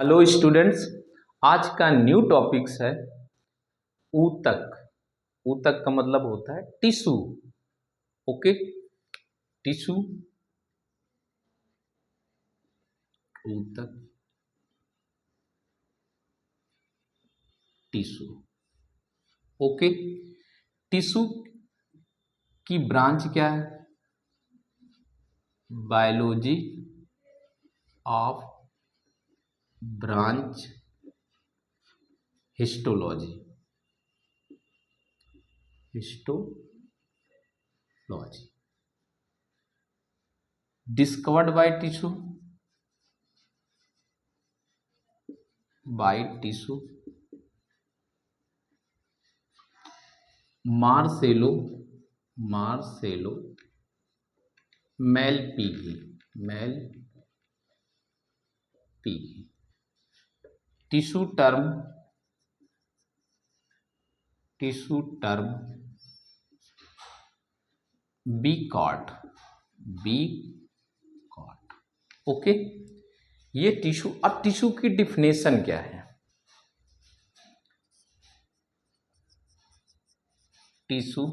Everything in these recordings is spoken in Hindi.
Hello students. आज का न्यू टॉपिक्स है ऊतक। ऊतक का मतलब होता है टिश्यू। ओके, टिश्यू, ऊतक, टिश्यू। ओके, टिश्यू की ब्रांच क्या है? Biology of branch histology. Histology discovered by tissue, by tissue Marcello Malpighi. Tissue term Bichat. Okay, ये टिश्यू। अब टिश्यू की डिफिनेशन क्या है? टिश्यू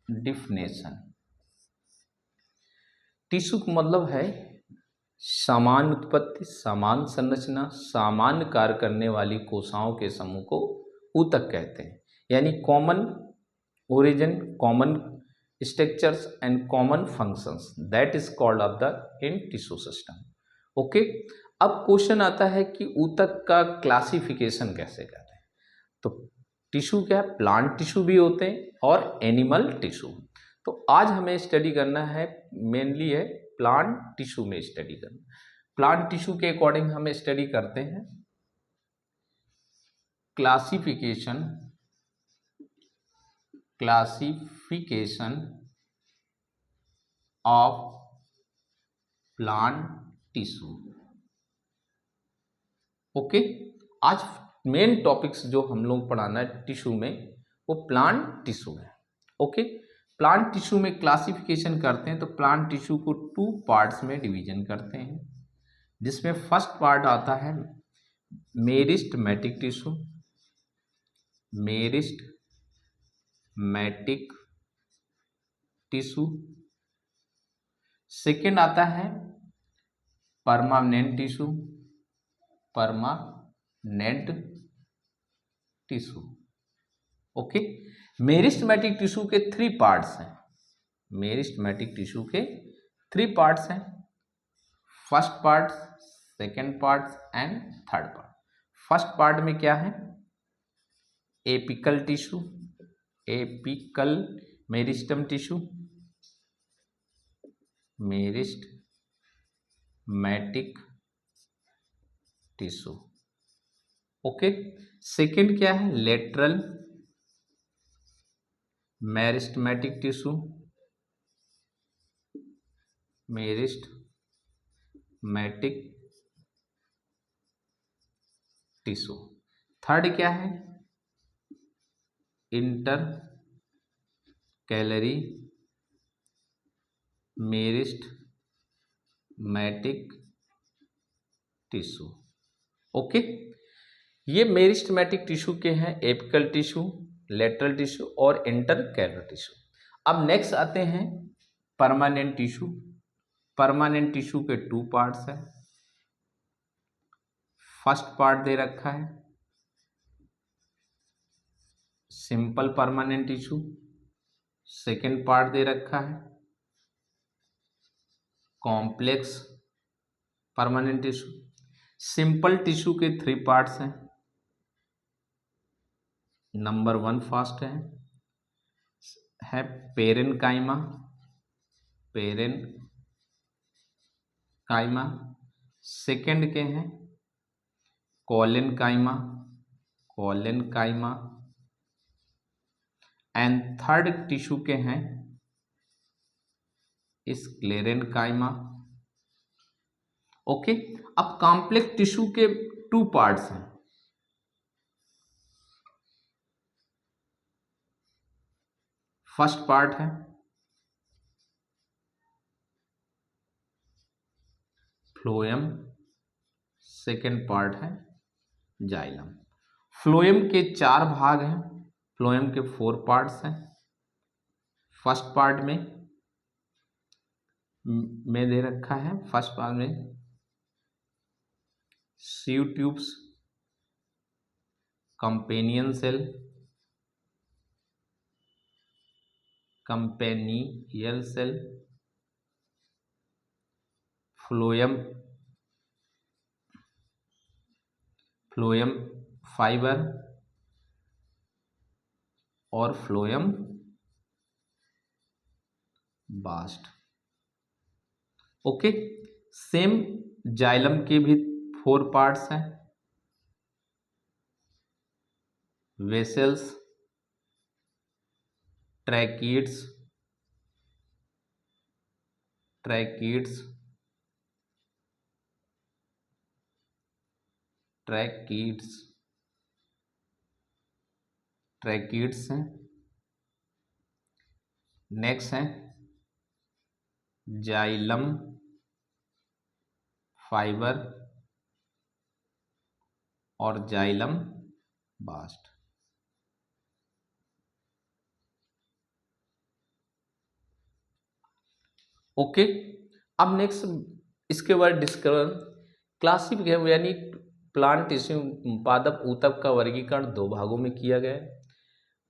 डिफिनेशन, टिश्यू का मतलब है समान उत्पत्ति, समान संरचना, सामान्य कार्य करने वाली कोशिकाओं के समूह को ऊतक कहते हैं। यानी common origin, common structures and common functions, that is called off the in tissue system. Okay, अब क्वेश्चन आता है कि ऊतक का क्लासिफिकेशन कैसे करें। तो टिश्यू क्या है? प्लांट टिश्यू भी होते हैं और एनिमल टिश्यू। तो आज हमें स्टडी करना है, मेनली है प्लांट टिश्यू में स्टडी करना। प्लांट टिश्यू के अकॉर्डिंग हम स्टडी करते हैं classification of plant tissue. Okay, आज मेन टॉपिक्स जो हम लोग पढ़ाना है टिश्यू में वो प्लांट टिश्यू है। ओके, प्लांट टिश्यू में क्लासिफिकेशन करते हैं तो प्लांट टिश्यू को 2 पार्ट्स में डिवीजन करते हैं, जिसमें फर्स्ट पार्ट आता है meristematic tissue, meristematic tissue. Second आता है permanent tissue, permanent tissue. Okay, meristematic tissue के 3 पार्ट्स हैं। मेरिस्टमैटिक टिश्यू के 3 पार्ट्स हैं, first part, second part and third part. First part में क्या है? Apical tissue, apical meristem tissue, meristematic tissue. Okay, second क्या है? Lateral meristematic tissue, meristematic tissue. Third क्या है? Inter calorie meristematic tissue. Okay, ये मेरिस्टमैटिक टिश्यू के हैं एपिकल टिश्यू, लेटरल टिश्यू और इंटर कैलरी टिश्यू। अब नेक्स्ट आते हैं परमानेंट टिश्यू। परमानेंट टिश्यू के 2 पार्ट्स हैं। फर्स्ट पार्ट दे रखा है simple permanent tissue, second part दे रखा है complex permanent tissue. Simple tissue के 3 पार्ट्स हैं। नंबर 1 फर्स्ट है पेरेनकाइमा, पेरेनकाइमा। सेकेंड के हैं collenchyma, collenchyma. And third tissue के हैं स्क्लेरेनकाइमा। ओके, अब कॉम्प्लेक्स टिश्यू के 2 पार्ट्स हैं। फर्स्ट पार्ट है फ्लोएम, सेकेंड पार्ट है जाइलम। फ्लोएम के 4 भाग हैं, फ्लोएम के 4 पार्ट्स हैं। फर्स्ट पार्ट में दे रखा है, फर्स्ट पार्ट में sieve tubes, companion cell, companion cell, phloem fibre और phloem bast. Okay, same xylem के भी 4 पार्ट्स हैं, वेसल्स, ट्रैकिड्स, ट्रैकिड्स हैं। नेक्स्ट है जाइलम फाइबर और जाइलम बास्ट। ओके, अब नेक्स्ट इसके बाद डिस्कस क्लासिफिकेशन यानी प्लांट टिश्यू पादप ऊतक का वर्गीकरण 2 भागों में किया गया है।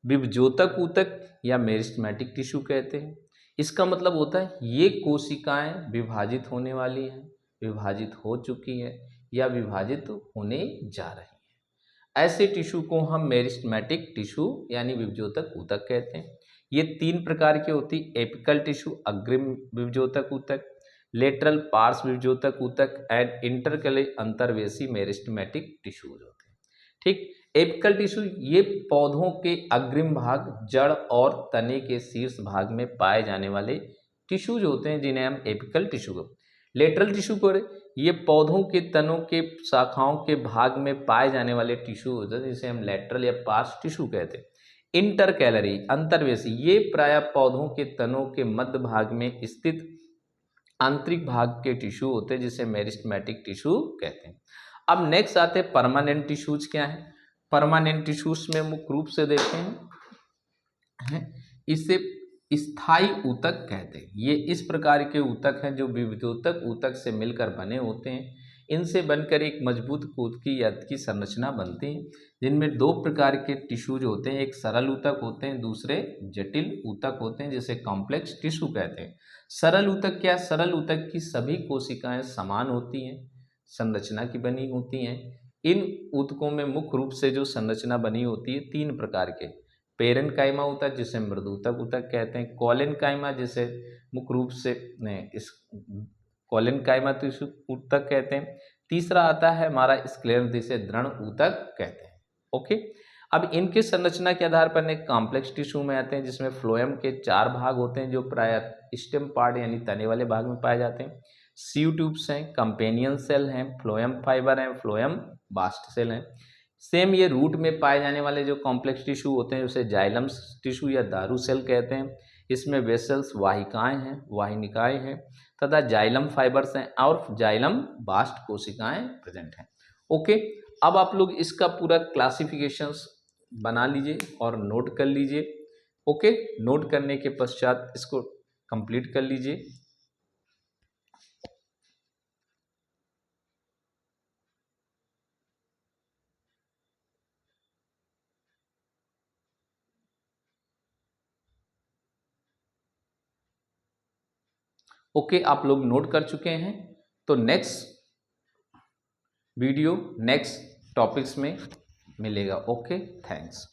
विभजोतक ऊतक या मेरिस्टेमेटिक टिश्यू कहते हैं। इसका मतलब होता है ये कोशिकाएं विभाजित होने वाली हैं, विभाजित हो चुकी हैं या विभाजित होने जा रही हैं। ऐसे टिश्यू को हम मेरिस्टेमेटिक टिश्यू यानी विभजोतक ऊतक कहते हैं। ये 3 प्रकार की होती, एपिकल टिश्यू अग्रिम विभजोतक ऊतक, लेटरल पार्श्व विभजोतक ऊतक एंड इंटरकले अंतर्वेशी मेरिस्टेमेटिक टिश्यूज होते हैं। ठीक, एपिकल टिश्यू ये पौधों के अग्रिम भाग, जड़ और तने के शीर्ष भाग में पाए जाने वाले टिश्यूज होते हैं जिन्हें हम एपिकल टिश्यू को। लेटरल टिश्यू को ये पौधों के तनों के शाखाओं के भाग में पाए जाने वाले टिश्यू होते हैं जिसे हम लेटरल या पार्श्व टिश्यू कहते हैं। इंटरकैलरी अंतर्वेशी ये प्रायः पौधों के तनों के मध्य भाग में स्थित आंतरिक भाग के टिश्यू होते हैं जिसे मेरिस्टेमेटिक टिश्यू कहते हैं। अब नेक्स्ट आते हैं परमानेंट टिश्यूज क्या है। परमानेंट टिश्यूज में मुख्य रूप से देखते हैं इसे स्थायी ऊतक कहते हैं। ये इस प्रकार के ऊतक हैं जो विभजोतक ऊतक से मिलकर बने होते हैं। इनसे बनकर एक मजबूत ऊतकी यंत्र की संरचना बनती है, जिनमें 2 प्रकार के टिश्यूज होते हैं, एक सरल ऊतक होते हैं, दूसरे जटिल ऊतक होते हैं जिसे कॉम्प्लेक्स टिश्यू कहते हैं। सरल ऊतक क्या? सरल ऊतक की सभी कोशिकाएं समान होती हैं, संरचना की बनी होती हैं। इन ऊतकों में मुख्य रूप से जो संरचना बनी होती है 3 प्रकार के, पेरेन्काइमा ऊतक जिसे मृदूतक ऊतक कहते हैं, कॉलेनकाइमा जिसे मुख्य रूप से इस कॉलेनकाइमा ऊतक कहते हैं, तीसरा आता है हमारा स्क्लेरल जिसे दृढ़ ऊतक कहते हैं। ओके, अब इनके संरचना के आधार पर एक कॉम्प्लेक्स टिश्यू में आते हैं जिसमें फ्लोएम के 4 भाग होते हैं जो प्रायः स्टेम पार्ट यानी तने वाले भाग में पाए जाते हैं। सीव ट्यूब्स हैं, कंपेनियन सेल हैं, फ्लोएम फाइबर हैं, फ्लोएम बास्ट सेल हैं। सेम ये रूट में पाए जाने वाले जो कॉम्प्लेक्स टिश्यू होते हैं उसे जाइलम टिश्यू या दारू सेल कहते हैं। इसमें वेसल्स वाहिकाएं हैं, वाहिनिकाएं हैं तथा जाइलम फाइबर्स हैं और जाइलम बास्ट कोशिकाएं प्रेजेंट हैं। ओके, अब आप लोग इसका पूरा क्लासिफिकेशंस बना लीजिए और नोट कर लीजिए। ओके, नोट करने के पश्चात इसको कंप्लीट कर लीजिए। ओके, आप लोग नोट कर चुके हैं तो नेक्स्ट वीडियो नेक्स्ट टॉपिक्स में मिलेगा। Okay, thanks.